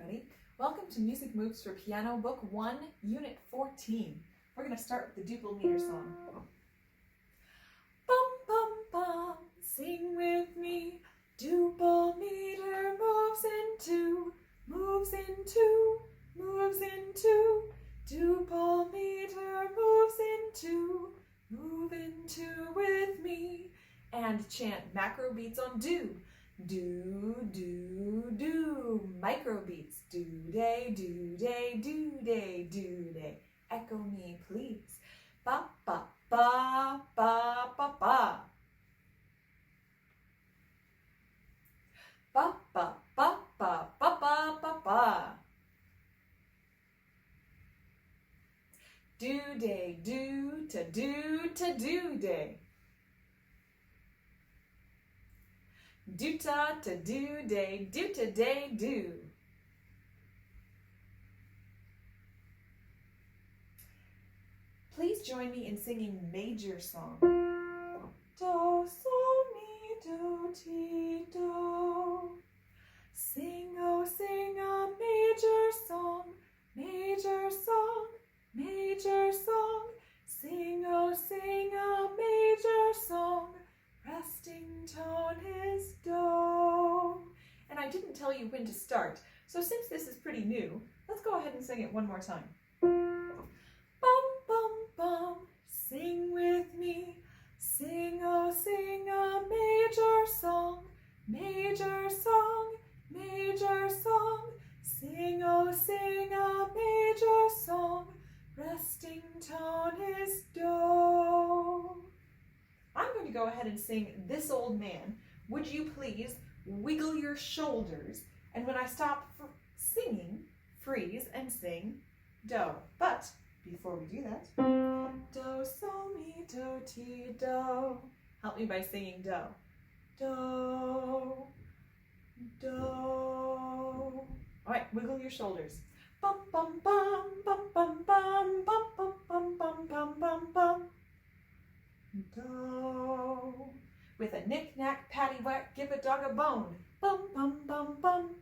everybody. Welcome to Music Moves for Piano, Book 1, Unit 14. We're going to start with the duple meter song. Bum, bum, bum, sing with me. Duple meter moves into, moves into, moves into. Duple meter moves into, move into with me. And chant macro beats on do. Do, do, do. Micro beats. Do, day, do, day, do, day, do, day. Echo me, please. Ba, ba, ba, ba, ba, ba. Ba, ba, ba, ba, ba, ba, ba, ba. Do, day, do, to day. Do-ta to do day, do to day, do. Please join me in singing major song. Do, sol, mi, do, ti, do. Sing a major song, major song, major song. Sing a major song. Resting tone is do. And I didn't tell you when to start, so since this is pretty new, let's go ahead and sing it one more time. Bum, bum, bum, sing with me. Sing a major song, major song, major song. Sing a major song. Resting tone is do. I'm going to go ahead and sing This Old Man. Would you please wiggle your shoulders? And when I stop singing, freeze and sing do. But before we do that, do, sol, mi, do, ti, do. Help me by singing do. Do, do. All right, wiggle your shoulders. Bum, bum, bum, bum, bum, bum, bum, bum, bum, bum, bum, bum, bum. Do. With a knick-knack, paddywhack, give a dog a bone. Bum, bum, bum, bum.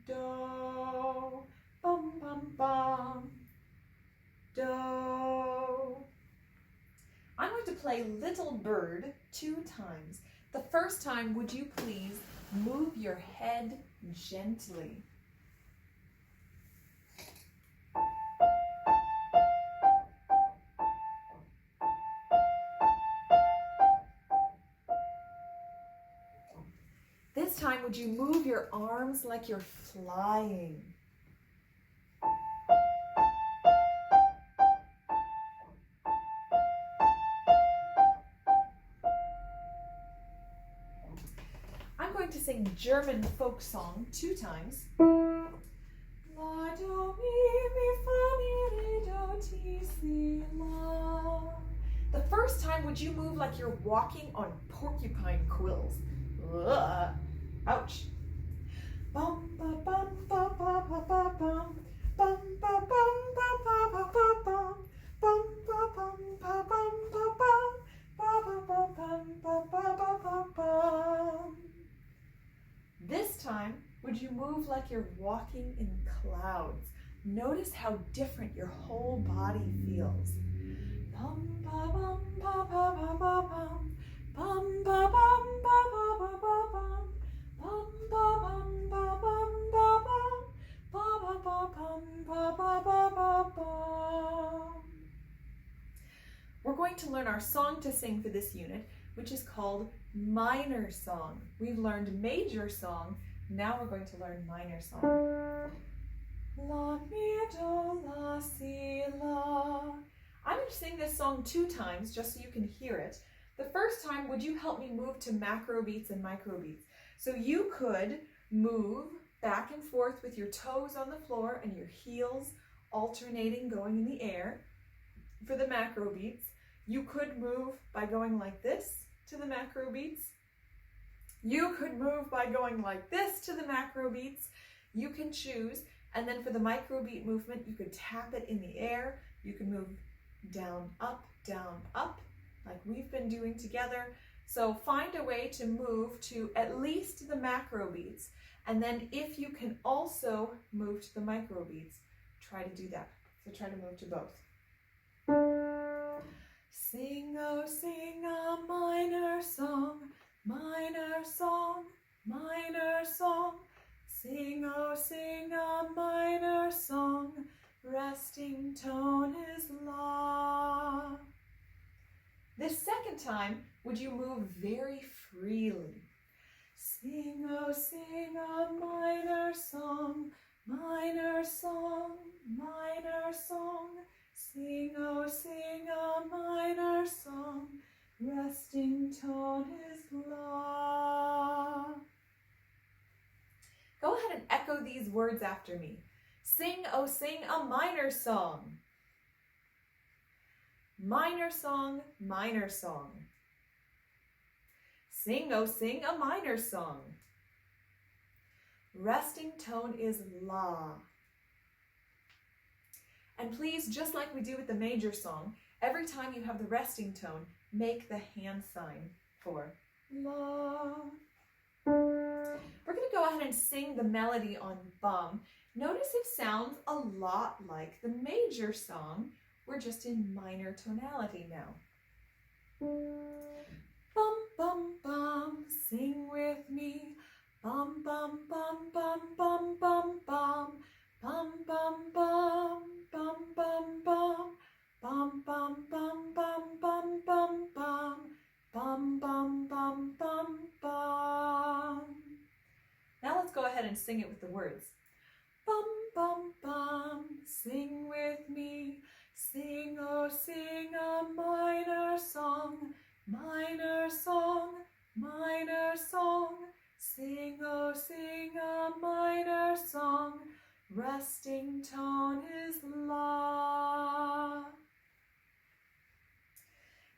Do. Bum, bum, bum. Do. I'm going to play Little Bird 2 times. The first time, would you please move your head gently? This time, would you move your arms like you're flying? I'm going to sing German folk song 2 times. La, do, mi, fa, mi, re, do, ti, si, la. The first time, would you move like you're walking on porcupine quills? Ugh. Ouch. Bum ba bum ba ba ba ba bum. Bum ba bum ba ba ba ba bum. Bum ba bum ba bum ba bum. Ba ba ba bum ba ba ba ba bum. This time, would you move like you're walking in clouds? Notice how different your whole body feels. Bum ba bum ba ba ba ba bum. Bum ba bum ba ba ba ba bum. Bum ba bum ba bum ba bum. Ba ba ba bum ba ba ba ba bum. We're going to learn our song to sing for this unit, which is called minor song. We've learned major song. Now we're going to learn minor song. La, mi, do, la, si, la. I'm going to sing this song 2 times just so you can hear it. The first time, would you help me move to macro beats and micro beats? So you could move back and forth with your toes on the floor and your heels alternating, going in the air for the macro beats. You could move by going like this to the macro beats. You could move by going like this to the macro beats. You can choose. And then for the micro beat movement, you could tap it in the air. You can move down, up, like we've been doing together. So find a way to move to at least the macro beats, and then if you can also move to the micro beats, try to do that. So try to move to both. Sing, oh, sing a minor song, minor song, minor song. Sing, oh, sing a minor song, resting tone is La. This second time, would you move very freely? Sing, oh, sing a minor song, minor song, minor song. Sing, oh, sing a minor song, resting tone is La. Go ahead and echo these words after me. Sing, oh, sing a minor song. Minor song, minor song. Sing, oh, sing a minor song. Resting tone is La. And please, just like we do with the major song, every time you have the resting tone, make the hand sign for La. We're going to go ahead and sing the melody on bum. Notice it sounds a lot like the major song. We're just in minor tonality now. Bum, bum, bum, sing with me. Bum, bum, bum, bum, bum, bum, bum. Bum, bum, bum, bum, bum, bum. Bum, bum, bum, bum, bum, bum, bum. Bum, bum, bum, bum, bum. Now let's go ahead and sing it with the words. Bum, bum, bum, sing with me. Sing, oh, sing a minor song, minor song, minor song. Sing, oh, sing a minor song, resting tone is La.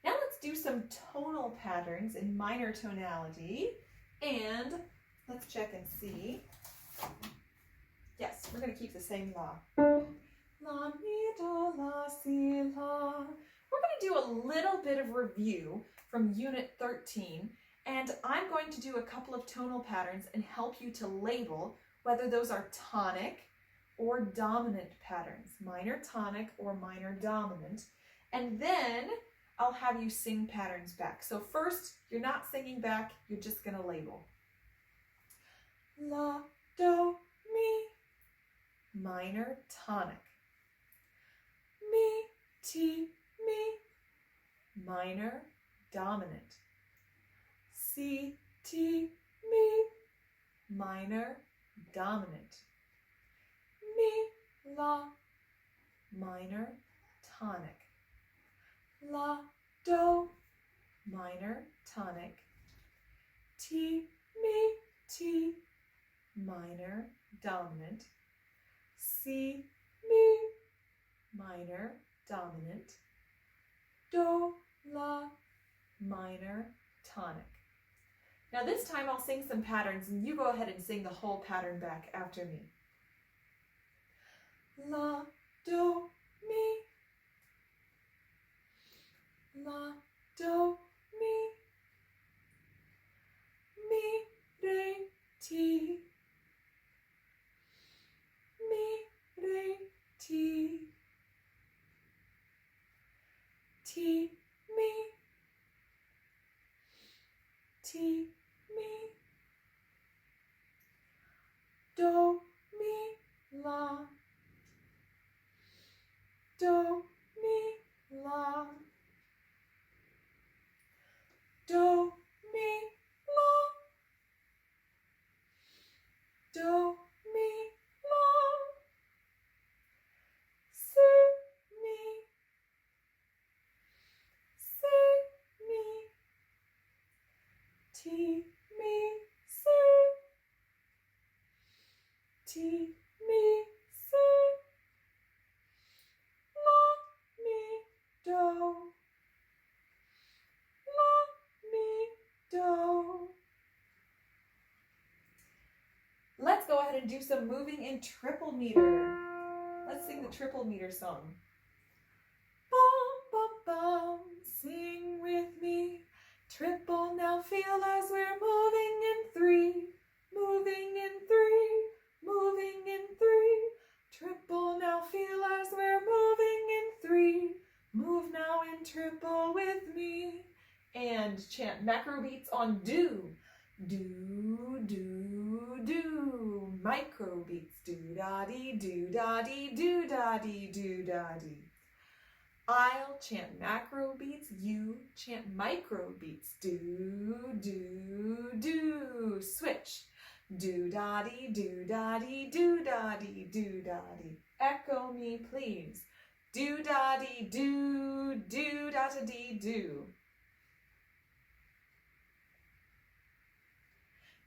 Now let's do some tonal patterns in minor tonality, and let's check and see. Yes, we're going to keep the same La. La, mi, do, la, si, la. We're going to do a little bit of review from Unit 13, and I'm going to do a couple of tonal patterns and help you to label whether those are tonic or dominant patterns, minor tonic or minor dominant, and then I'll have you sing patterns back. So first, you're not singing back, you're just going to label. La, do, mi, minor tonic. Mi, ti, mi, minor dominant. Si, ti, mi, minor dominant. Mi, la, minor tonic. La, do, minor tonic. Ti, mi, ti, minor dominant. Si, mi, minor dominant. Do, la, minor tonic. Now this time I'll sing some patterns and you go ahead and sing the whole pattern back after me. La, do, mi. La, do, mi. Mi, re, ti. Mi, re, ti. Ti, mi. Ti, mi. Do, mi, la. Do, mi, la. Do, mi, la. Do, mi, la. Si, mi. Si, mi. Ti, mi, si. Ti, mi, si. La, mi, do. La, mi, do. Let's go ahead and do some moving in triple meter. Let's sing the triple meter song. Bum, bum, bum, sing with me. Triple, now feel as we're moving in three, moving in three, moving in three. Triple, now feel as we're moving in three. Move now in triple with me. And chant macro beats on do. Do, do, do. Micro beats. Do-da-dee, do-da-dee, do-da-dee, do-da-dee. I'll chant macro beats, you chant micro beats. Do, do, do. Switch. Do-da-dee, do-da-dee, do-da-dee, do-da-dee. Echo me, please. Do-da-dee, do, do-da-da-dee, do.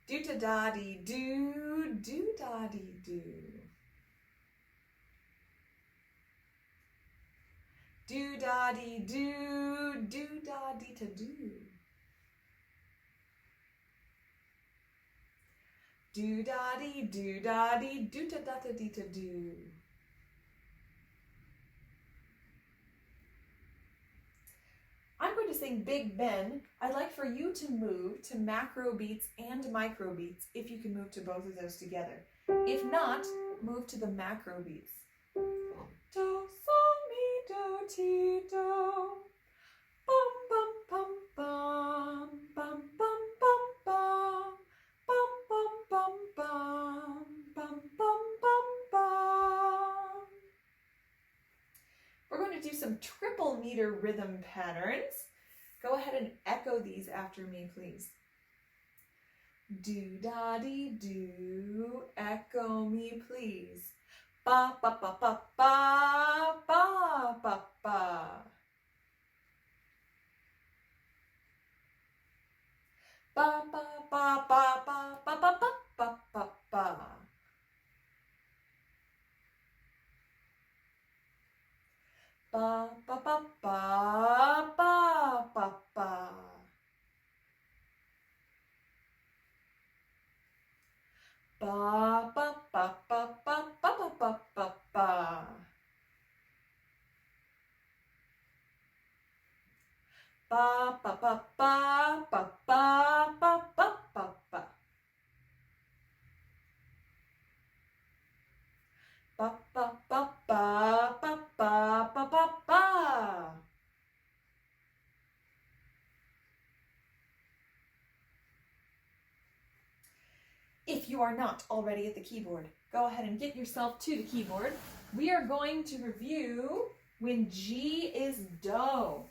Do-da-da-dee, do, do-da-dee, do. Do-da-dee, do, do-da-dee, to do. Do-da-dee, do-da-dee, do-da-da-da-dee, to do. I'm going to sing Big Ben. I'd like for you to move to macro beats and micro beats if you can move to both of those together. If not, move to the macro beats. Do, sol, mi, do, ti, do. Bum, bum, bum, bum. Bum, bum, bum, bum. Bum, bum, bum, bum. Bum, bum, bum, bum. We're going to do some triple meter rhythm patterns. Go ahead and echo these after me, please. Do-da-dee, do, echo me, please. Ba, ba, ba, ba, ba, ba, ba, ba. Ba, ba, ba, ba, ba, ba, ba, ba, ba, ba. Ba, ba, ba, ba, ba, ba, ba. Ba, ba, ba, ba, ba, ba, ba, ba, ba. Ba, ba, ba, ba, ba, ba, ba, ba, ba, ba. Ba, ba, ba, ba, ba, ba, ba, ba, ba. If you are not already at the keyboard, go ahead and get yourself to the keyboard. We are going to review when G is Do.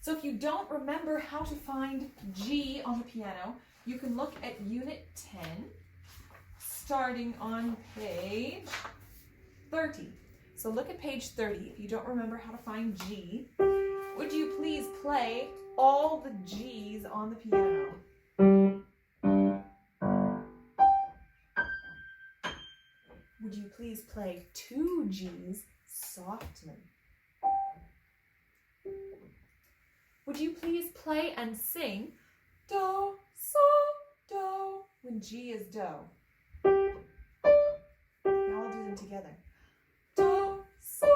So if you don't remember how to find G on the piano, you can look at Unit 10, starting on page 30. So look at page 30. If you don't remember how to find G, would you please play all the G's on the piano? Would you please play 2 G's softly? Would you please play and sing Do, Sol, Do when G is Do? Now I'll do them together. Do, Sol,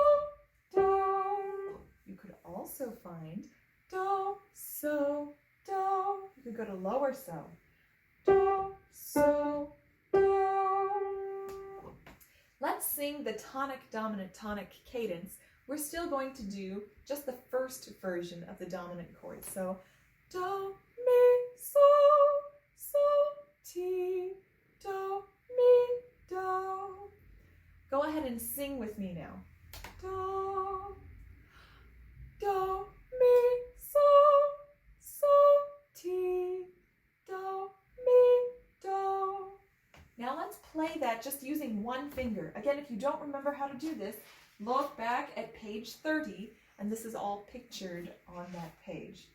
Do. You could also find Do, So, Do. You could go to lower So. Do, So, Do. Let's sing the tonic, dominant, tonic cadence. We're still going to do just the first version of the dominant chord. So, do, mi, sol, sol, ti, do, mi, do. Go ahead and sing with me now. Do, do, mi, sol, sol, ti, do, mi, do. Now let's play that just using one finger. Again, if you don't remember how to do this, look back at page 30, and this is all pictured on that page.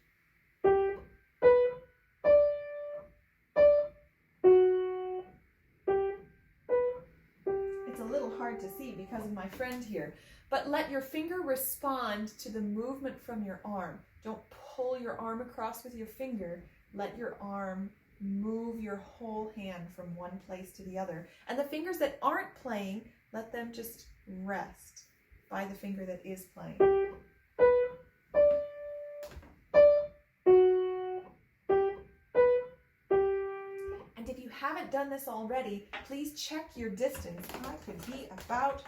It's a little hard to see because of my friend here, but let your finger respond to the movement from your arm. Don't pull your arm across with your finger. Let your arm move your whole hand from one place to the other. And the fingers that aren't playing, let them just rest by the finger that is playing. haven't done this already, please check your distance. I could be about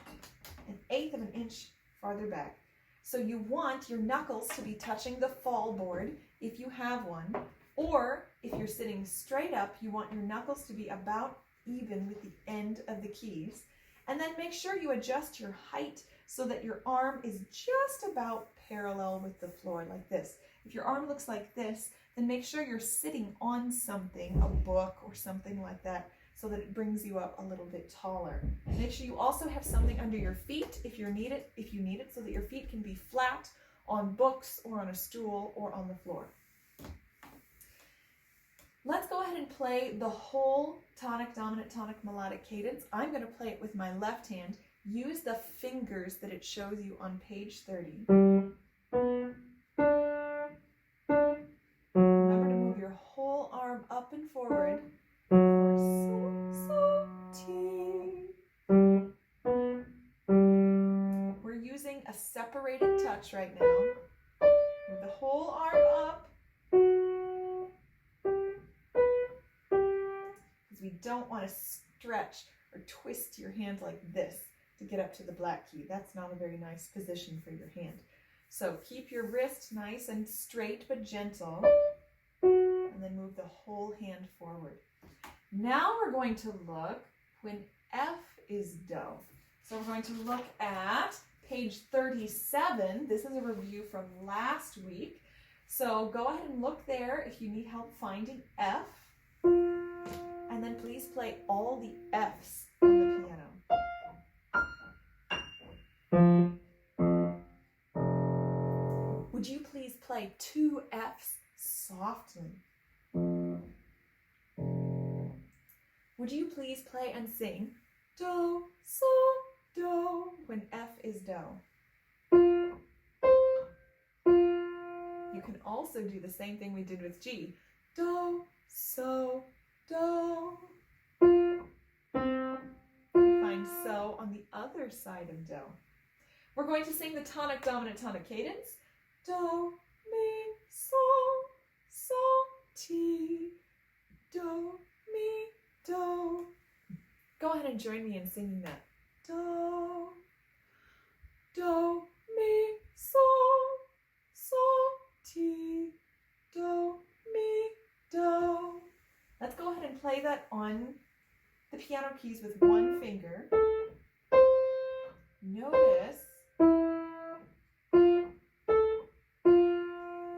1/8 of an inch farther back. So you want your knuckles to be touching the fall board if you have one, or if you're sitting straight up, you want your knuckles to be about even with the end of the keys. And then make sure you adjust your height so that your arm is just about parallel with the floor, like this. If your arm looks like this, then make sure you're sitting on something, a book or something like that, so that it brings you up a little bit taller. Make sure you also have something under your feet if you need it, so that your feet can be flat on books or on a stool or on the floor. Let's go ahead and play the whole tonic, dominant, tonic, melodic cadence. I'm going to play it with my left hand. Use the fingers that it shows you on page 30. Remember to move your whole arm up and forward for so, ti. We're using a separated touch right now. Move the whole arm up. Because we don't want to stretch or twist your hand like this to get up to the black key. That's not a very nice position for your hand. So keep your wrist nice and straight but gentle, and then move the whole hand forward. Now we're going to look when F is do. So we're going to look at page 37. This is a review from last week. So go ahead and look there if you need help finding F. And then please play all the Fs on the piano. Would you please play 2 Fs softly? Would you please play and sing do, sol, do when F is do? You can also do the same thing we did with G. Do, so, do. You find so on the other side of do. We're going to sing the tonic, dominant, tonic cadence. Do, mi, sol, sol, ti, do, mi, do. Go ahead and join me in singing that. Do, do, mi, sol, sol, ti, do, mi, do. Let's go ahead and play that on the piano keys with one finger. Notice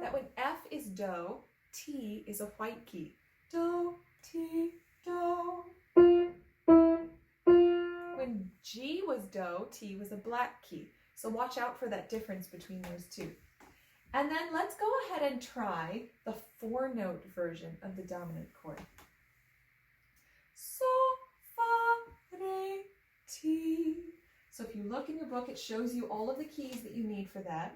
that when F is do, T is a white key. Do, ti, do. When G was do, T was a black key. So watch out for that difference between those two. And then let's go ahead and try the 4-note version of the dominant chord. So, fa, re, ti. So if you look in your book, it shows you all of the keys that you need for that.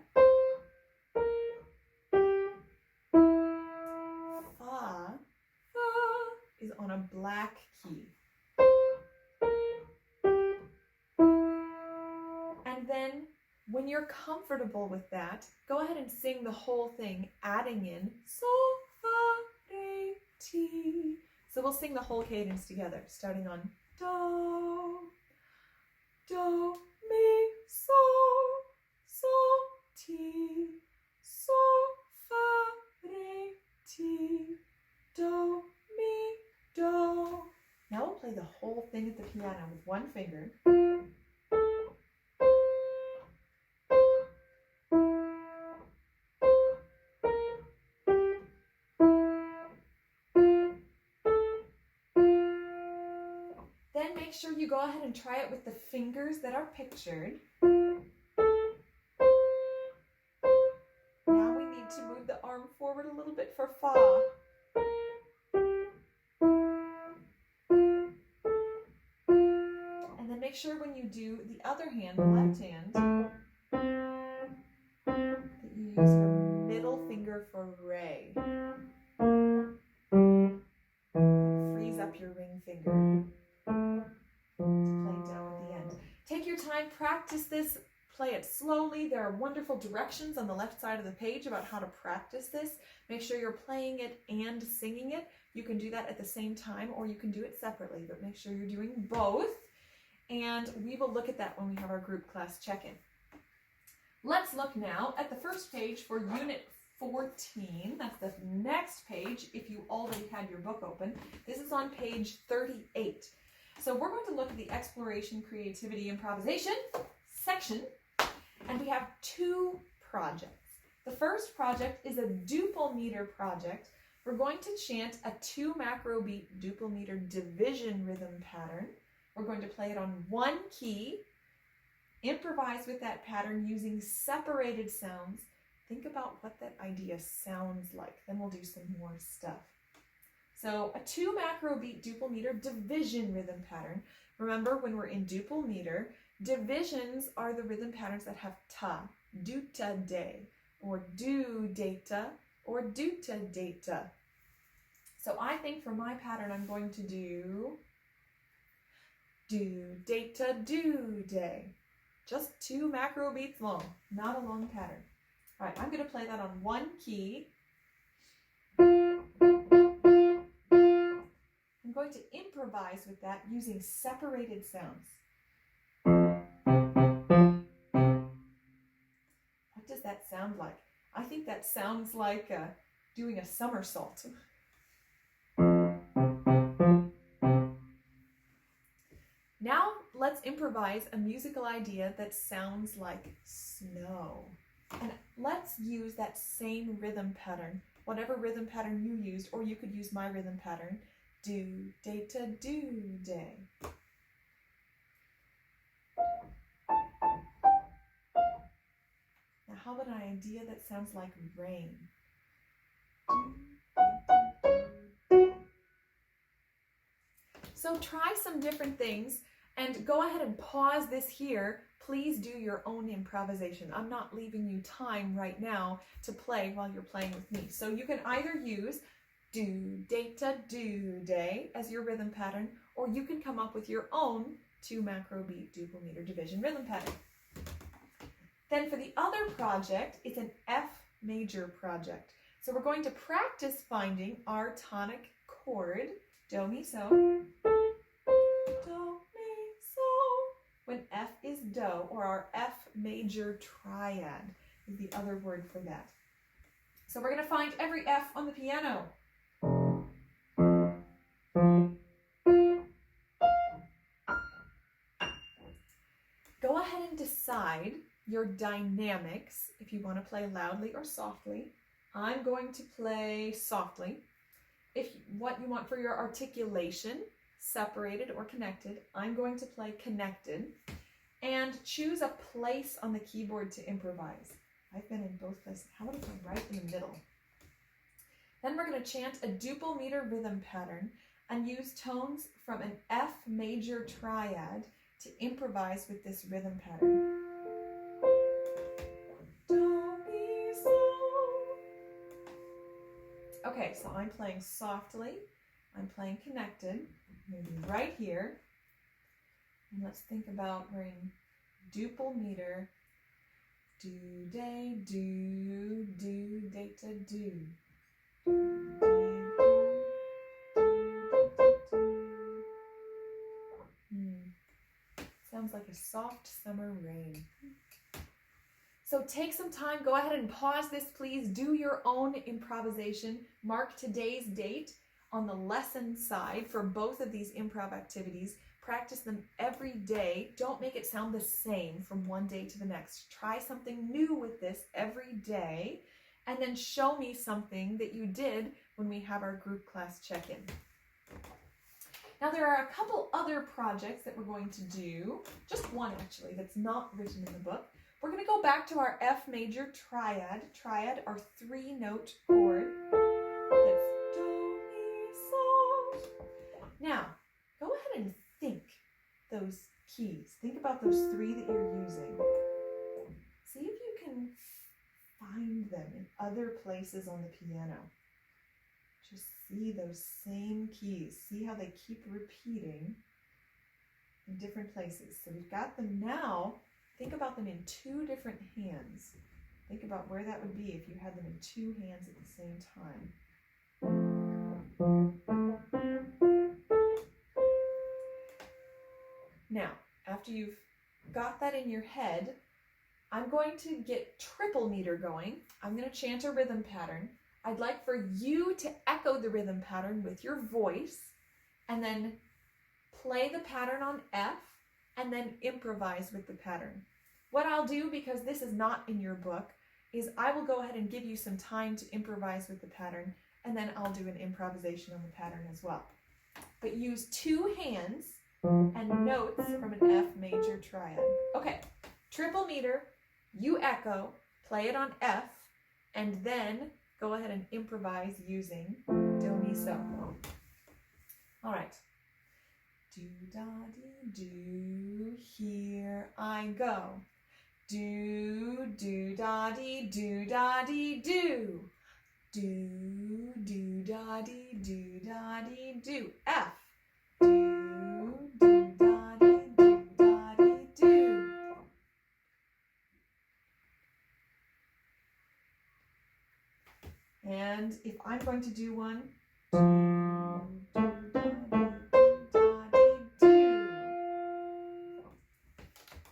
Fa is on a black key. And then when you're comfortable with that, go ahead and sing the whole thing, adding in sol, fa, re, ti. So we'll sing the whole cadence together, starting on do, do, mi, sol, sol, ti, sol, fa, re, ti, do, mi, do. Now we'll play the whole thing at the piano with one finger. Then make sure you go ahead and try it with the fingers that are pictured. Now we need to move the arm forward a little bit for fa. And then make sure when you do the other hand, the left hand, that you use your middle finger for re. Freeze up your ring finger to play down at the end. Take your time, practice this, play it slowly. There are wonderful directions on the left side of the page about how to practice this. Make sure you're playing it and singing it. You can do that at the same time, or you can do it separately, but make sure you're doing both. And we will look at that when we have our group class check-in. Let's look now at the first page for Unit 14. That's the next page if you already had your book open. This is on page 38. So we're going to look at the exploration, creativity, improvisation section, and we have two projects. The first project is a duple meter project. We're going to chant a 2 macro beat duple meter division rhythm pattern. We're going to play it on one key, improvise with that pattern using separated sounds. Think about what that idea sounds like. Then we'll do some more stuff. So a 2 macro beat duple meter division rhythm pattern. Remember, when we're in duple meter, divisions are the rhythm patterns that have ta, do-ta day, or do-data, or do-ta-data. So I think for my pattern, I'm going to do do-data, do-day. Just 2 macro beats long, not a long pattern. All right, I'm going to play that on one key. I'm going to improvise with that using separated sounds. What does that sound like? I think that sounds like doing a somersault. Now let's improvise a musical idea that sounds like snow. And let's use that same rhythm pattern, whatever rhythm pattern you used, or you could use my rhythm pattern. Do, data, do, day. Now how about an idea that sounds like rain? So try some different things and go ahead and pause this here. Please do your own improvisation. I'm not leaving you time right now to play while you're playing with me. So you can either use do, data, do, day as your rhythm pattern, or you can come up with your own 2 macro beat duple meter division rhythm pattern. Then for the other project, it's an F major project. So we're going to practice finding our tonic chord, do, mi, so. Do, mi, so. When F is do, or our F major triad is the other word for that. So we're going to find every F on the piano. Go ahead and decide your dynamics, if you want to play loudly or softly. I'm going to play softly. If what you want for your articulation, separated or connected, I'm going to play connected. And choose a place on the keyboard to improvise. I've been in both places. How about if I'm right in the middle? Then we're going to chant a duple meter rhythm pattern and use tones from an F major triad to improvise with this rhythm pattern. Do, mi, so. Okay, so I'm playing softly. I'm playing connected. Maybe right here. And let's think about we're in duple meter. Do, day, do, data, do. Sounds like a soft summer rain. So take some time, go ahead and pause this, please. Do your own improvisation. Mark today's date on the lesson side for both of these improv activities. Practice them every day. Don't make it sound the same from one day to the next. Try something new with this every day, and then show me something that you did when we have our group class check-in. Now there are a couple other projects that we're going to do, just one actually that's not written in the book. We're going to go back to our F major triad. Triad, our 3-note chord. That's do, mi, so. Now, go ahead and think those keys. Think about those 3 that you're using. See if you can find them in other places on the piano. Just see those same keys. See how they keep repeating in different places. So we've got them now. think about them in two different hands. Think about where that would be if you had them in two hands at the same time. Now, after you've got that in your head, I'm going to get triple meter going. I'm going to chant a rhythm pattern. I'd like for you to echo the rhythm pattern with your voice and then play the pattern on F and then improvise with the pattern. What I'll do, because this is not in your book, is I will go ahead and give you some time to improvise with the pattern, and then I'll do an improvisation on the pattern as well. But use two hands and notes from an F major triad. Okay, triple meter, you echo, play it on F, and then go ahead and improvise using do, mi, so. All right. Do, da, dee, do, here I go. Do, do, da, dee, do, da, dee, do. Do, do, da, dee, do, da, dee, do. F. Do, do, da, dee, do, da, dee, do. And if I'm going to do one, do, da, dee, do.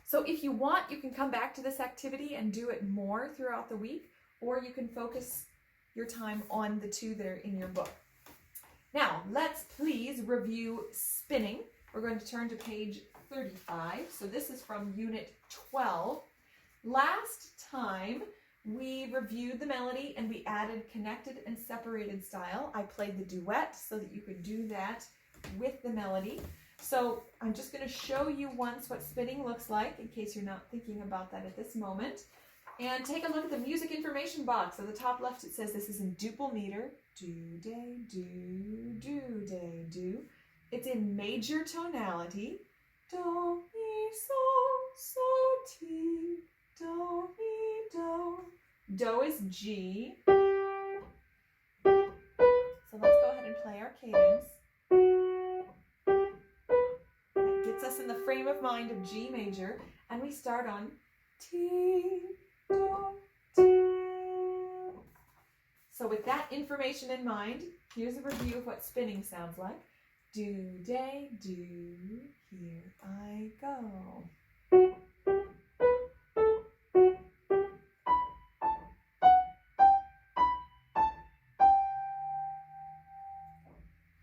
So if you want, you can come back to this activity and do it more throughout the week, or you can focus your time on the two that are in your book. Now, let's please review spinning. We're going to turn to page 35. So this is from Unit 12. Last time, we reviewed the melody and we added connected and separated style. I played the duet so that you could do that with the melody. So I'm just going to show you once what spinning looks like in case you're not thinking about that at this moment. And take a look at the music information box. At the top left it says this is in duple meter. Do, day, do, day, do. It's in major tonality. Do, mi, so, ti, do, mi, do. Do is G. So let's go ahead and play our cadence. That gets us in the frame of mind of G major, and we start on T, do, T. So with that information in mind, here's a review of what spinning sounds like. Do, day, do, here I go.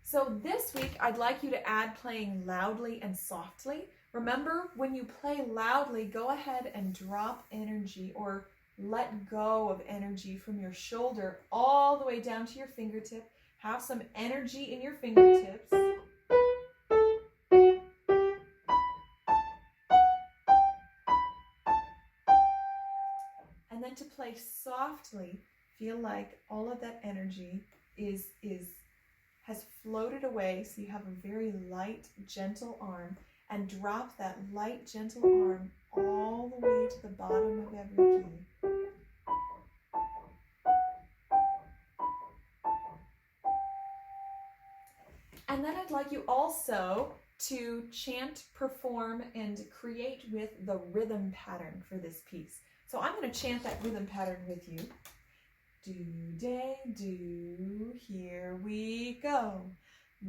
So this week, I'd like you to add playing loudly and softly. Remember, when you play loudly, go ahead and drop energy or let go of energy from your shoulder all the way down to your fingertip. Have some energy in your fingertips. And then to play softly, feel like all of that energy has floated away, so you have a very light, gentle arm, and drop that light, gentle arm all the way to the bottom of every key. And then I'd like you also to chant, perform, and create with the rhythm pattern for this piece. So I'm going to chant that rhythm pattern with you. Do, day, do, here we go.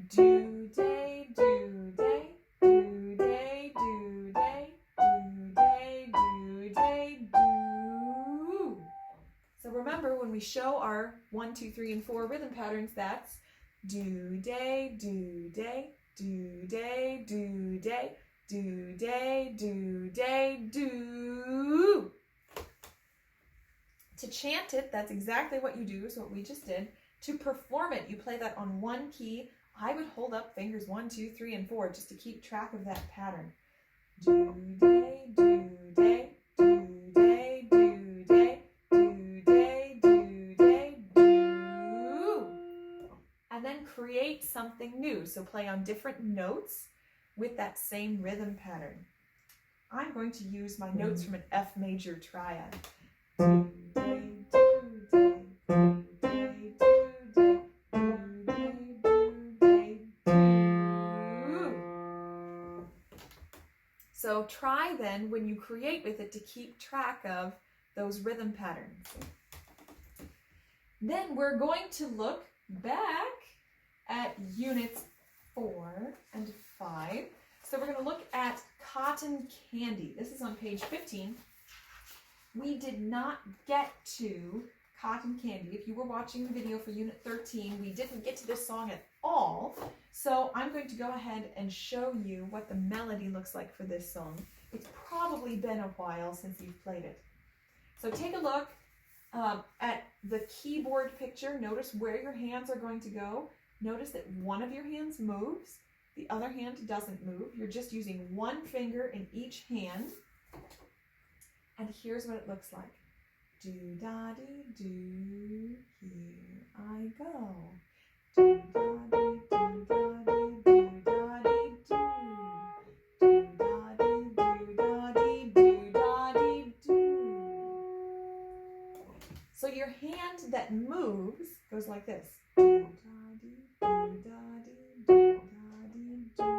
Do, day, do, day, do, day, do, day, do, day, do, day, do. So remember, when we show our 1, 2, 3, and 4 rhythm patterns, that's do, day, do, day, do, day, do, day, do, day, do, day, do. To chant it, that's exactly what you do, is what we just did. To perform it, you play that on one key. I would hold up fingers 1, 2, 3, and 4 just to keep track of that pattern. Do, day, do, day, do, day, do, day, do, day, do, day, do. And then create something new. So play on different notes with that same rhythm pattern. I'm going to use my notes from an F major triad. Do, day, do, day, do, day, do, day, do, day, do, day, do. So try then, when you create with it, to keep track of those rhythm patterns. Then we're going to look back at units 4 and 5. So we're going to look at cotton candy. This is on page 15. We did not get to cotton candy. If you were watching the video for unit 13, we didn't get to this song at all. So I'm going to go ahead and show you what the melody looks like for this song. It's probably been a while since you've played it. So take a look at the keyboard picture. Notice where your hands are going to go. Notice that one of your hands moves, the other hand doesn't move. You're just using one finger in each hand. And here's what it looks like. Do-da-dee-do, here I go. Do-da-dee, do-da-dee, do-da-dee-do. Do-da-dee, do-da-dee, do-da-dee-do. So your hand that moves goes like this. Do-da-dee, do-da-dee, do-da-dee-do.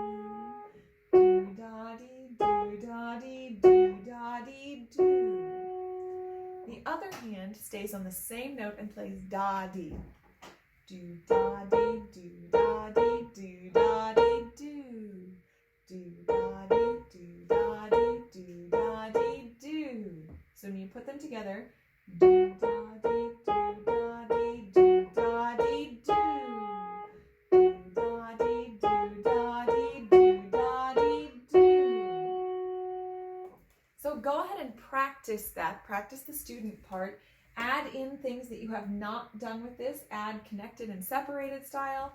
Do-da-dee, do-da-dee, do-da-dee-do. The other hand stays on the same note and plays da-dee. Do-da-dee, do-da-dee, do-da-dee-do. Do-da-dee, do-da-dee, do-da-dee-do. So when you put them together, do-da-dee, do-da-dee, do-da-dee-do. Do-da-dee, do-da-dee, do-da-dee-do. So go ahead and practice that. Practice the student part. Add in things that you have not done with this. Add connected and separated style.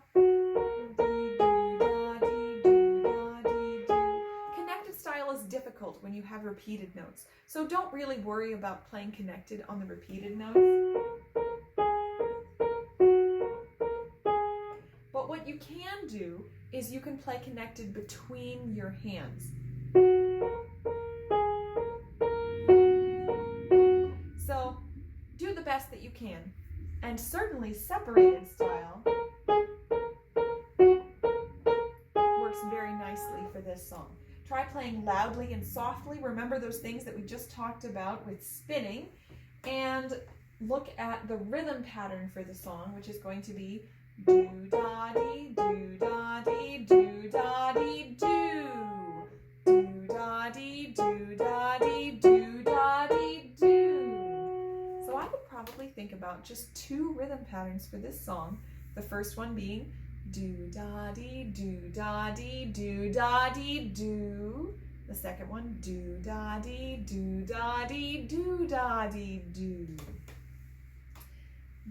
Connected style is difficult when you have repeated notes. So don't really worry about playing connected on the repeated notes. But what you can do is you can play connected between your hands. So do the best that you can. And certainly separated style works very nicely for this song. Try playing loudly and softly. Remember those things that we just talked about with spinning. And look at the rhythm pattern for the song, which is going to be do-da-dee, do-da-dee, do-da-dee, do. Do-da-dee, do-da-dee, do-da-dee, do. So I would probably think about just 2 rhythm patterns for this song. The first one being do-da-dee, do-da-dee, do-da-dee, do. The second one, do-da-dee, do-da-dee, do-da-dee, do.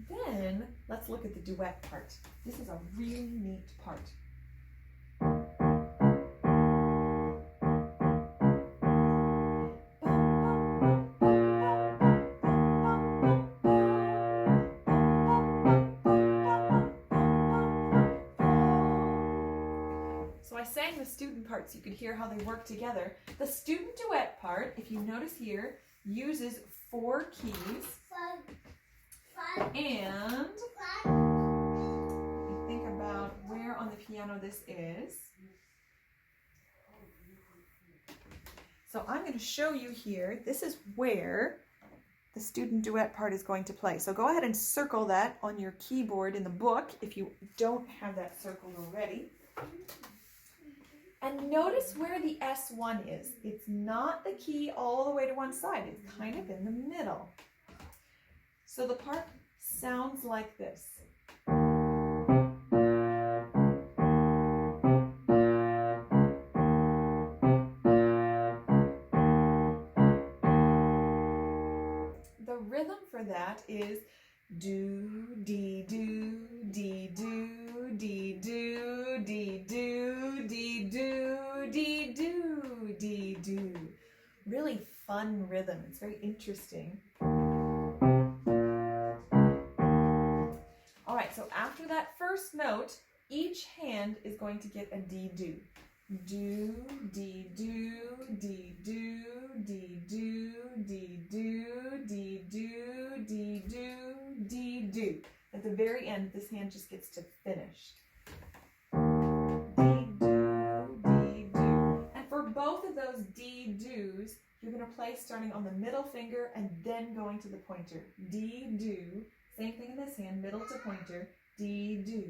Then let's look at the duet part. This is a really neat part. So I sang the student part so you could hear how they work together. The student duet part, if you notice here, uses 4 keys. And you think about where on the piano this is. So I'm going to show you here, this is where the student duet part is going to play. So go ahead and circle that on your keyboard in the book if you don't have that circled already. And notice where the S1 is. It's not the key all the way to one side. It's kind of in the middle. So the part sounds like this. The rhythm for that is do, dee, do, dee, do, dee, do, dee, do, dee, do, dee, do, dee, do. Really fun rhythm. It's very interesting. All right, so after that first note, each hand is going to get a dee, do. Do, dee, do, dee, do, dee, do, dee, do, dee, do, dee, do, dee, do. At the very end, this hand just gets to finish. Dee, do, dee, do. And for both of those D, do's, you're going to play starting on the middle finger and then going to the pointer. D, do. Same thing in this hand, middle to pointer. D, do.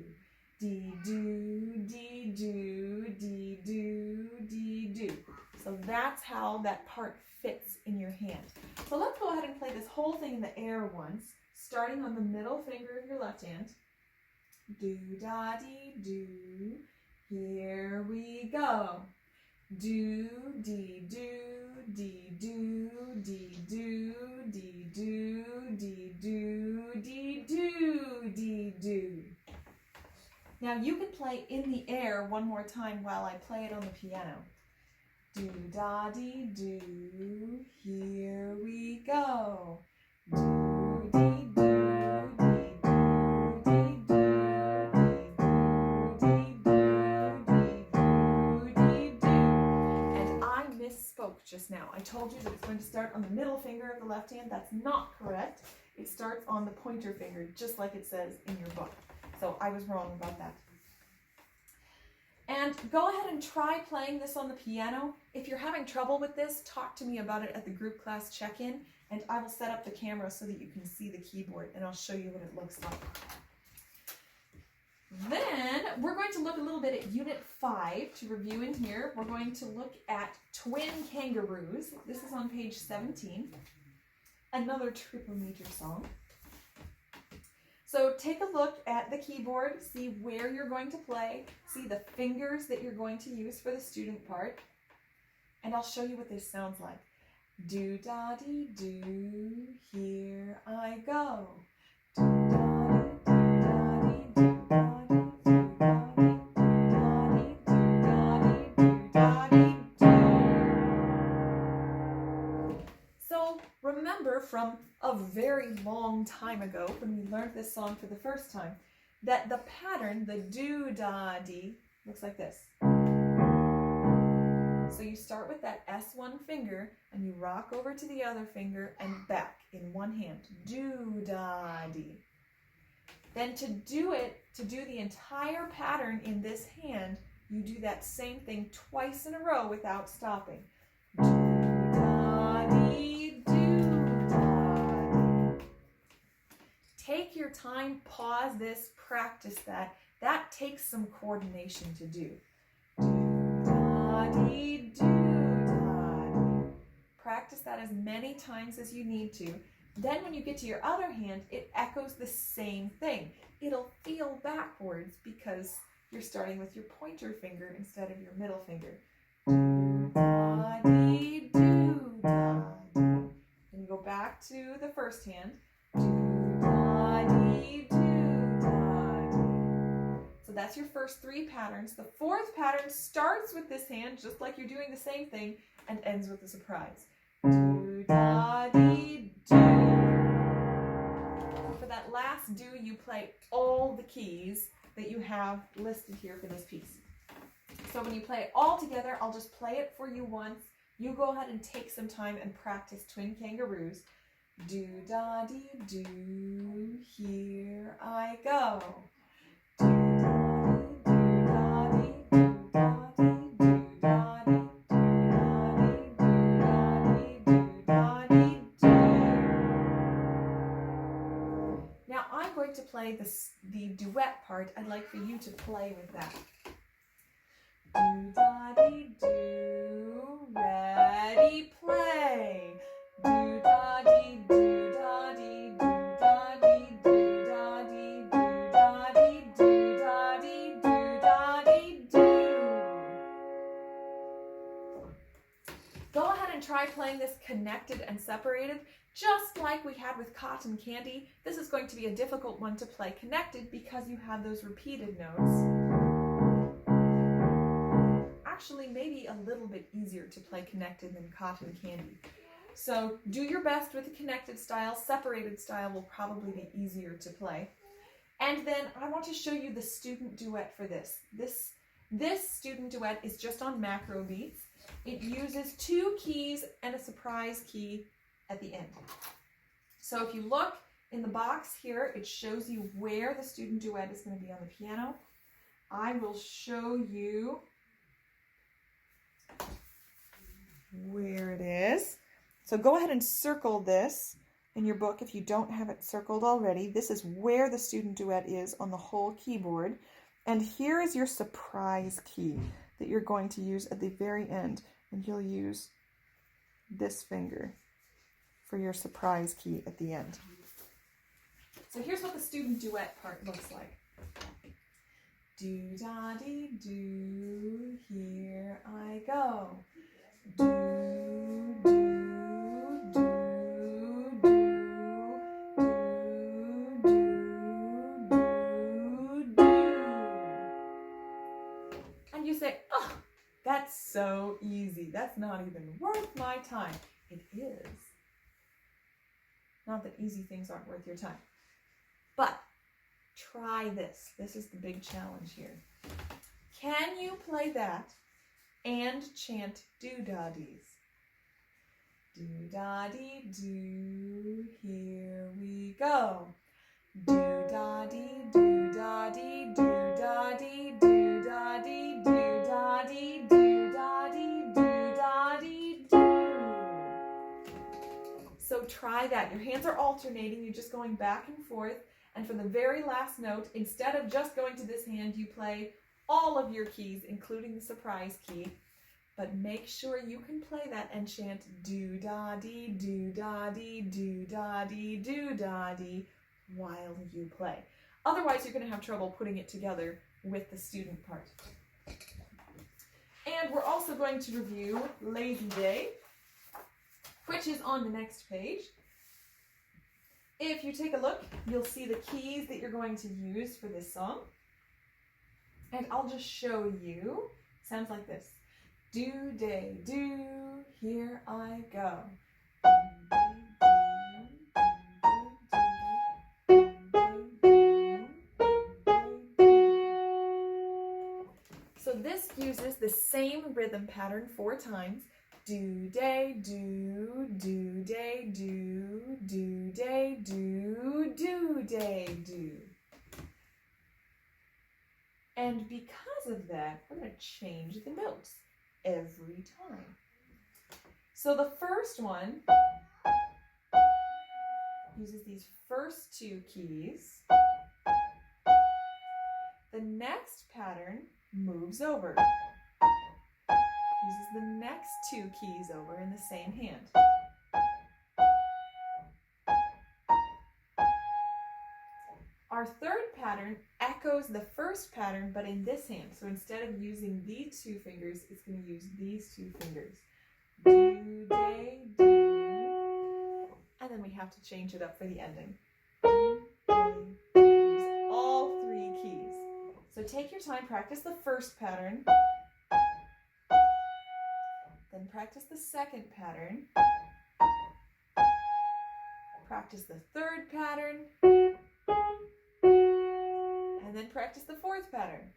D, do, D, do, D, do, D, do. So that's how that part fits in your hand. So let's go ahead and play this whole thing in the air once, starting on the middle finger of your left hand. Do, da, dee, do. Here we go. Do, dee, do, dee, do, dee, do, dee, do, dee, do, dee, do, dee, do. Now you can play in the air one more time while I play it on the piano. Do, da, dee, do, here we go. Do, dee, do, dee, do, dee, do, dee, do, dee, do, dee, do. And I misspoke just now. I told you that it's going to start on the middle finger of the left hand. That's not correct. It starts on the pointer finger, just like it says in your book. So I was wrong about that. And go ahead and try playing this on the piano. If you're having trouble with this, talk to me about it at the group class check-in, and I will set up the camera so that you can see the keyboard, and I'll show you what it looks like. Then we're going to look a little bit at Unit 5 to review in here. We're going to look at Twin Kangaroos. This is on page 17. Another triple meter song. So take a look at the keyboard, see where you're going to play, see the fingers that you're going to use for the student part, and I'll show you what this sounds like. Do, da, dee, do, here I go. Do, da, dee, do, da, dee, do, da, dee, do, da, dee, do, da, dee, do. So remember from a very long time ago when we learned this song for the first time that the pattern, the do-da-dee, looks like this. So you start with that S1 finger and you rock over to the other finger and back in one hand. Do-da-dee. Then to do the entire pattern in this hand, you do that same thing twice in a row without stopping. Do-da-dee, do-da-dee. Take your time, pause this, practice that. That takes some coordination to do. Do-da-dee, do-da-dee. Practice that as many times as you need to. Then when you get to your other hand, it echoes the same thing. It'll feel backwards because you're starting with your pointer finger instead of your middle finger. Do-da-dee, do-da-dee. Then you go back to the first hand. Do-da-dee, do-da-dee. So that's your first three patterns. The fourth pattern starts with this hand, just like you're doing the same thing, and ends with a surprise. Do-da-dee, do. For that last do, you play all the keys that you have listed here for this piece. So when you play it all together, I'll just play it for you once. You go ahead and take some time and practice Twin Kangaroos. Do-da-dee, do, here I go. Do-da-dee, do-da-dee, do-da-dee, do-da-dee, do-da-dee, do-da-dee, do. Now I'm going to play the duet part. I'd like for you to play with that. Do-da-dee, do, ready, play. Do-da-dee, do-da-dee, do-da-dee, do-da-dee, do-da-dee, do-da-dee, do-da-dee, do. Go ahead and try playing this connected and separated, just like we had with Cotton Candy. This is going to be a difficult one to play connected because you have those repeated notes. Actually, maybe a little bit easier to play connected than Cotton Candy. So do your best with the connected style. Separated style will probably be easier to play. And then I want to show you the student duet for this. This student duet is just on macro beats. It uses two keys and a surprise key at the end. So if you look in the box here, it shows you where the student duet is going to be on the piano. I will show you where it is. So go ahead and circle this in your book if you don't have it circled already. This is where the student duet is on the whole keyboard. And here is your surprise key that you're going to use at the very end. And you'll use this finger for your surprise key at the end. So here's what the student duet part looks like. Do-da-dee-do, here I go. Do, do, do, do, do, do, do. And you say, oh, that's so easy. That's not even worth my time. It is. Not that easy things aren't worth your time. But try this. This is the big challenge here. Can you play that and chant do-da-dees? Do-da-dee-do, here we go. Do-da-dee, do-da-dee, do-da-dee, do-da-dee, do-da-dee, do-da-dee, do-da-dee, do. So try that. Your hands are alternating. You're just going back and forth. And for the very last note, instead of just going to this hand, you play all of your keys, including the surprise key. But make sure you can play that and chant do-da-dee, do-da-dee, do-da-dee, do-da-dee while you play. Otherwise, you're going to have trouble putting it together with the student part. And we're also going to review Lazy Day, which is on the next page. If you take a look, you'll see the keys that you're going to use for this song. And I'll just show you. Sounds like this. Do, day, do, here I go. So this uses the same rhythm pattern 4 times. Do, day, do, day, do, day, do, day, do. And because of that, we're going to change the notes every time. So the first one uses these first 2 keys. The next pattern moves over. Uses the next 2 keys over in the same hand. Our third pattern echoes the first pattern, but in this hand. So instead of using these 2 fingers, it's going to use these 2 fingers. Do, day, do. And then we have to change it up for the ending. Do, day, do. Use all 3 keys. So take your time, practice the first pattern. Then practice the second pattern. Practice the third pattern. And then practice the fourth pattern.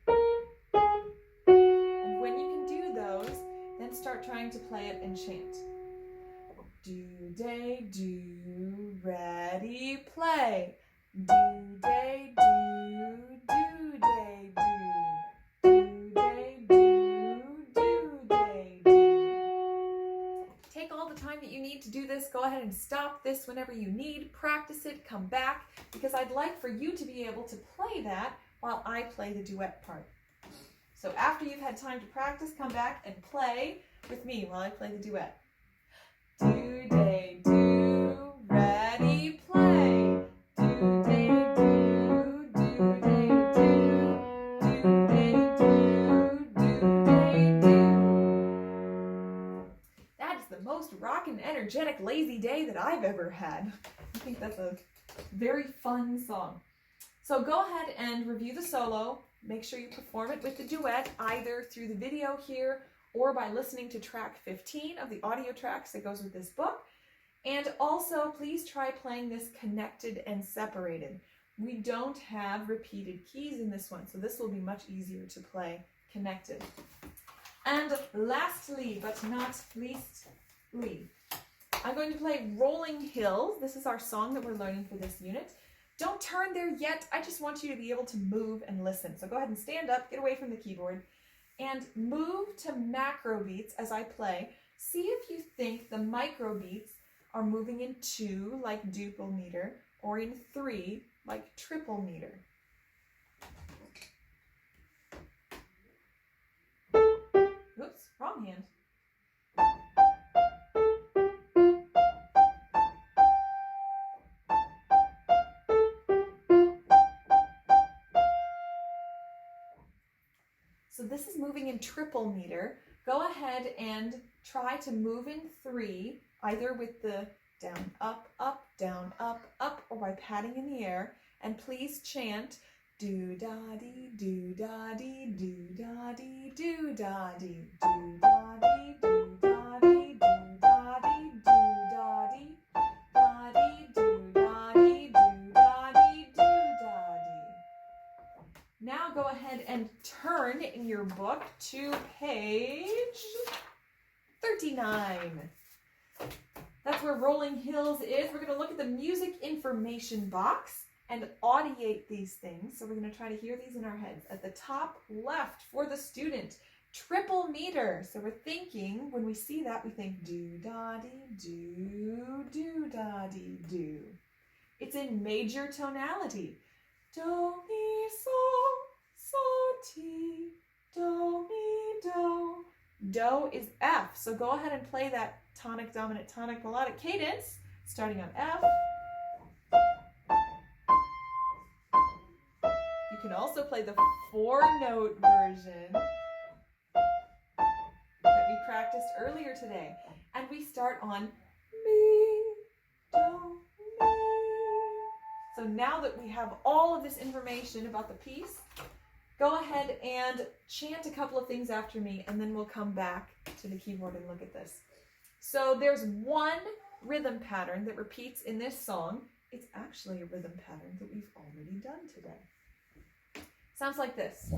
And when you can do those, then start trying to play it and chant. Do, day, do, ready, play. Do, day, do, day, do. Do, day, do, day, do. Take all the time that you need to do this. Go ahead and stop this whenever you need. Practice it, come back, because I'd like for you to be able to play that while I play the duet part. So after you've had time to practice, come back and play with me while I play the duet. Do, day, do, ready, play. Do, day, do, day, do. Do, day, do, day, do. That is the most rockin', energetic, lazy day that I've ever had. I think that's a very fun song. So go ahead and review the solo. Make sure you perform it with the duet, either through the video here or by listening to track 15 of the audio tracks that goes with this book. And also, please try playing this connected and separated. We don't have repeated keys in this one, so this will be much easier to play connected. And lastly, but not leastly, I'm going to play Rolling Hills. This is our song that we're learning for this unit. Don't turn there yet. I just want you to be able to move and listen. So go ahead and stand up, get away from the keyboard, and move to macro beats as I play. See if you think the microbeats are moving in 2 like duple meter or in 3 like triple meter. Oops, wrong hand. So this is moving in triple meter. Go ahead and try to move in 3, either with the down, up, down, up, or by patting in the air. And please chant do-da-dee, do-da-dee, do-da-dee, do-da-dee, do-da-dee, do-da-dee, do-da-dee, do-da-dee, da-dee, do-da-dee, do-da-dee, do-da-dee. Now go ahead and turn in your book to page 39. That's where Rolling Hills is. We're going to look at the music information box and audiate these things. So we're going to try to hear these in our heads. At the top left for the student, triple meter. So we're thinking, when we see that, we think do-da-dee, do-da-dee-do. It's in major tonality. Do, mi, so, ti, do, mi, do. Do is F. So go ahead and play that tonic, dominant, tonic, melodic cadence, starting on F. You can also play the 4-note version that we practiced earlier today. And we start on mi, do, mi. So now that we have all of this information about the piece, go ahead and chant a couple of things after me, and then we'll come back to the keyboard and look at this. So there's one rhythm pattern that repeats in this song. It's actually a rhythm pattern that we've already done today. Sounds like this.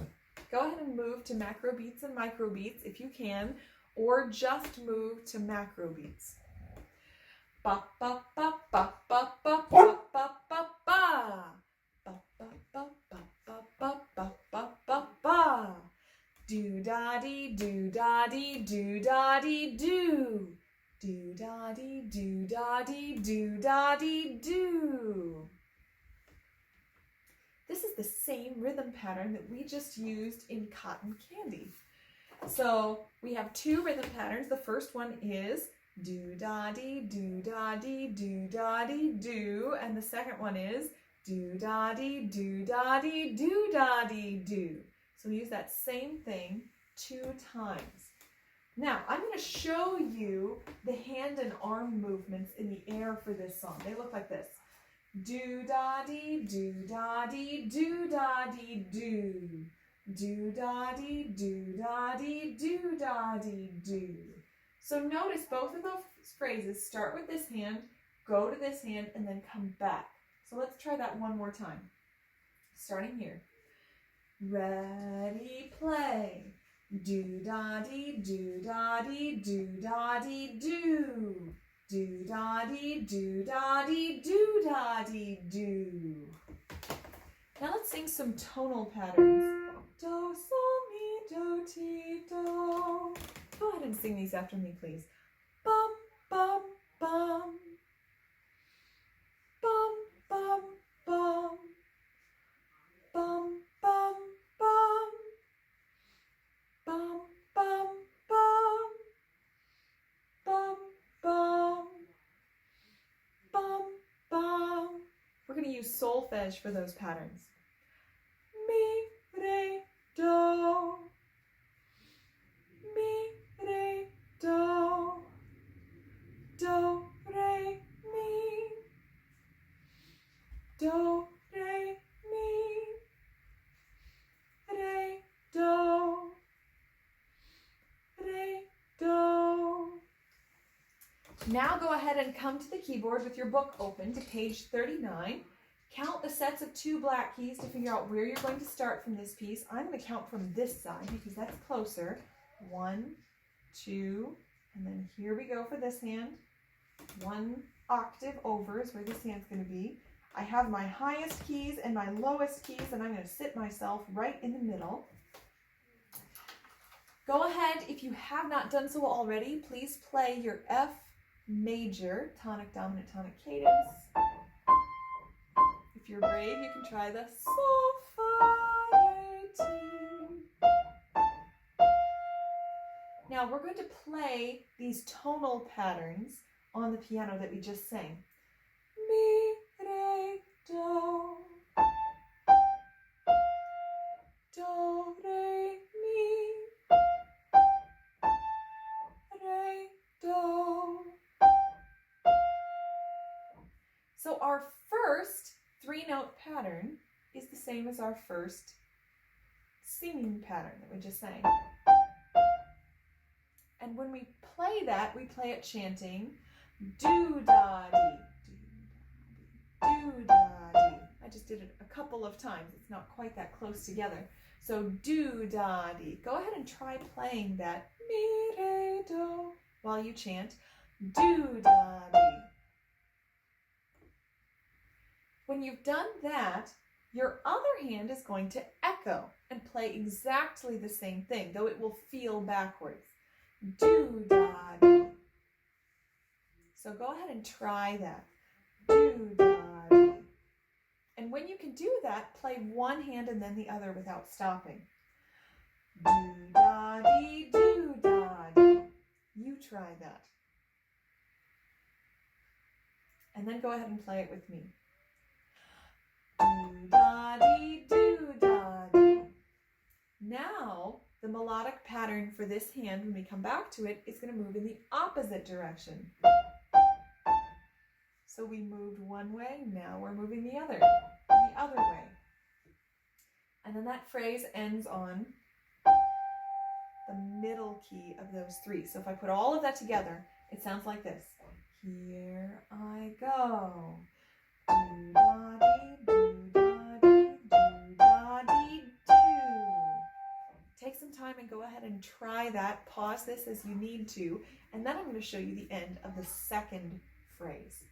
Go ahead and move to macro beats and micro beats if you can, or just move to macro beats. Ba ba ba ba ba ba ba ba ba ba. Ba ba ba ba ba ba ba ba ba ba. Do da dee do da dee do da dee do. Do da dee do da dee do da dee do. This is the same rhythm pattern that we just used in Cotton Candy. So we have 2 rhythm patterns. The first one is do da dee do da dee do da dee do, and the second one is do da dee do da dee do da dee do. So we use that same thing 2 times. Now I'm going to show you the hand and arm movements in the air for this song. They look like this. Do da dee do da dee do da dee do. Do da dee do da dee do da dee do. So notice both of those phrases start with this hand, go to this hand, and then come back. So let's try that one more time. Starting here. Ready, play. Do da dee do da dee do da dee do. Do da dee do da dee do da dee do. Now let's sing some tonal patterns. Do, sol, mi, do, ti, do. Go ahead and sing these after me, please. Bum, bum, bum. Bum, bum, bum. Bum, bum, bum. Bum, bum, bum. Bum, bum. Bum, bum. We're going to use solfege for those patterns. Mi, re, do. Mi, re, do. Do, re, mi. Do, re, mi. Re, do. Re, do. Now go ahead and come to the keyboard with your book open to page 39. Count the sets of 2 black keys to figure out where you're going to start from this piece. I'm going to count from this side because that's closer. 1, 2, and then here we go for this hand. 1 octave over is where this hand's going to be. I have my highest keys and my lowest keys, and I'm going to sit myself right in the middle. Go ahead, if you have not done so already, please play your F major tonic dominant tonic cadence. If you're brave, you can try the sol fa re ti. Now we're going to play these tonal patterns on the piano that we just sang. Mi, re, do. Do, re, mi. Re, do. So our first three-note pattern is the same as our first singing pattern that we just sang. And when we play that, we play it chanting do-da-dee, do-da-dee. I just did it a couple of times. It's not quite that close together. So do-da-dee. Go ahead and try playing that mi, re, do while you chant do-da-dee. When you've done that, your other hand is going to echo and play exactly the same thing, though it will feel backwards. Do-da-dee. So go ahead and try that. Do-da-dee. And when you can do that, play one hand and then the other without stopping. Do-da-dee, do-da-dee. You try that. And then go ahead and play it with me. Do-da-dee, do-da-dee. Now, the melodic pattern for this hand, when we come back to it, is going to move in the opposite direction. So we moved one way, now we're moving the other way. And then that phrase ends on the middle key of those three. So if I put all of that together, it sounds like this. Here I go. Do-da-dee, do-da-dee, do-da-dee, do. Take some time and go ahead and try that. Pause this as you need to. And then I'm going to show you the end of the second phrase.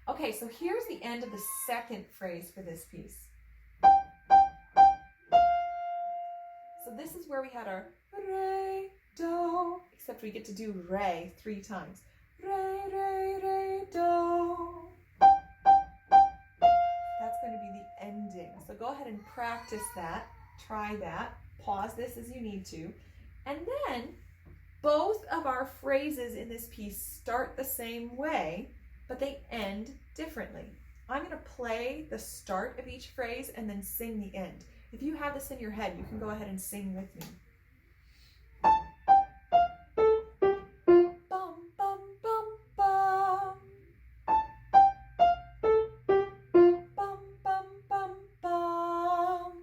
Okay, so here's the end of the second phrase for this piece. So this is where we had our re, do, except we get to do re 3 times. Re, re, re, do. That's going to be the ending. So go ahead and practice that. Try that. Pause this as you need to. And then both of our phrases in this piece start the same way, but they end differently. I'm going to play the start of each phrase and then sing the end. If you have this in your head, you can go ahead and sing with me. Bum, bum, bum, bum. Bum, bum, bum, bum.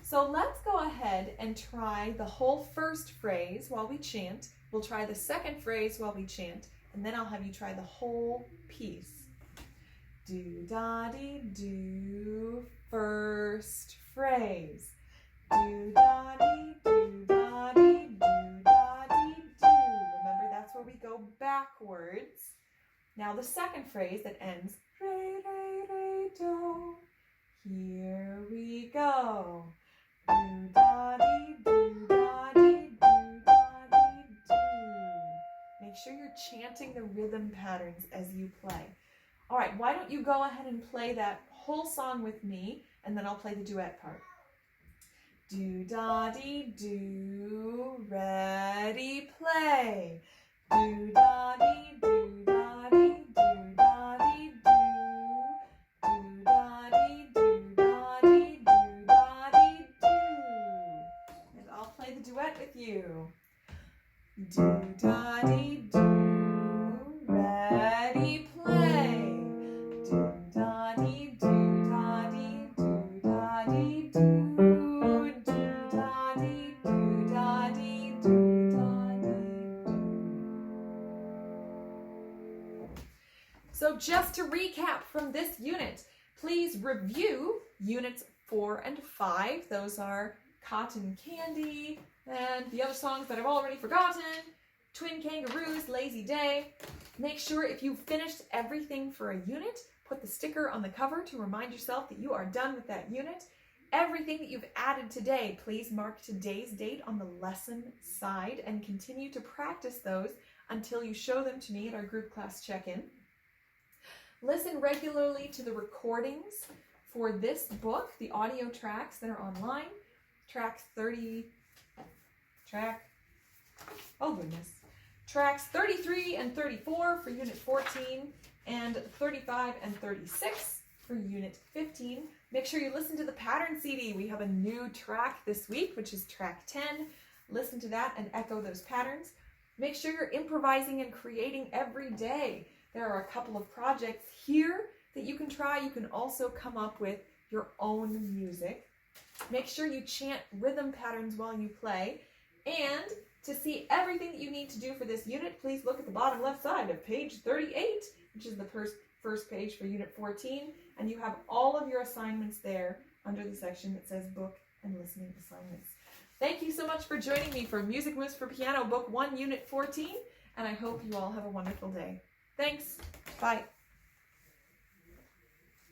So let's go ahead and try the whole first phrase while we chant. We'll try the second phrase while we chant, and then I'll have you try the whole piece. Do-da-dee, do, first phrase. Do-da-dee, do-da-dee, do-da-dee, do. Remember, that's where we go backwards. Now the second phrase that ends, re, re, re, do. Here we go. Do-da-dee, do-da-dee, do-da-dee, do. Make sure you're chanting the rhythm patterns as you play. All right, why don't you go ahead and play that whole song with me, and then I'll play the duet part. Do-da-dee, do, ready, play. Do-da-dee, do-da-dee, do-da-dee, do. Do-da-dee, do-da-dee, do-da-dee, do. And I'll play the duet with you. Do-da-dee, do, ready, play. Do-da-dee, do-da-dee, do-da-dee, do. Do-da-dee, do-da-dee, do-da-dee, do. So just to recap from this unit, please review units 4 and 5. Those are Cotton Candy, and the other songs that I've already forgotten, Twin Kangaroos, Lazy Day. Make sure if you've finished everything for a unit, put the sticker on the cover to remind yourself that you are done with that unit. Everything that you've added today, please mark today's date on the lesson side and continue to practice those until you show them to me at our group class check-in. Listen regularly to the recordings for this book, the audio tracks that are online. Tracks 33 and 34 for Unit 14, and 35 and 36 for Unit 15. Make sure you listen to the pattern CD. We have a new track this week, which is track 10. Listen to that and echo those patterns. Make sure you're improvising and creating every day. There are a couple of projects here that you can try. You can also come up with your own music. Make sure you chant rhythm patterns while you play. And to see everything that you need to do for this unit, please look at the bottom left side of page 38, which is the first page for Unit 14. And you have all of your assignments there under the section that says book and listening assignments. Thank you so much for joining me for Music Moves for Piano, Book 1, Unit 14. And I hope you all have a wonderful day. Thanks. Bye.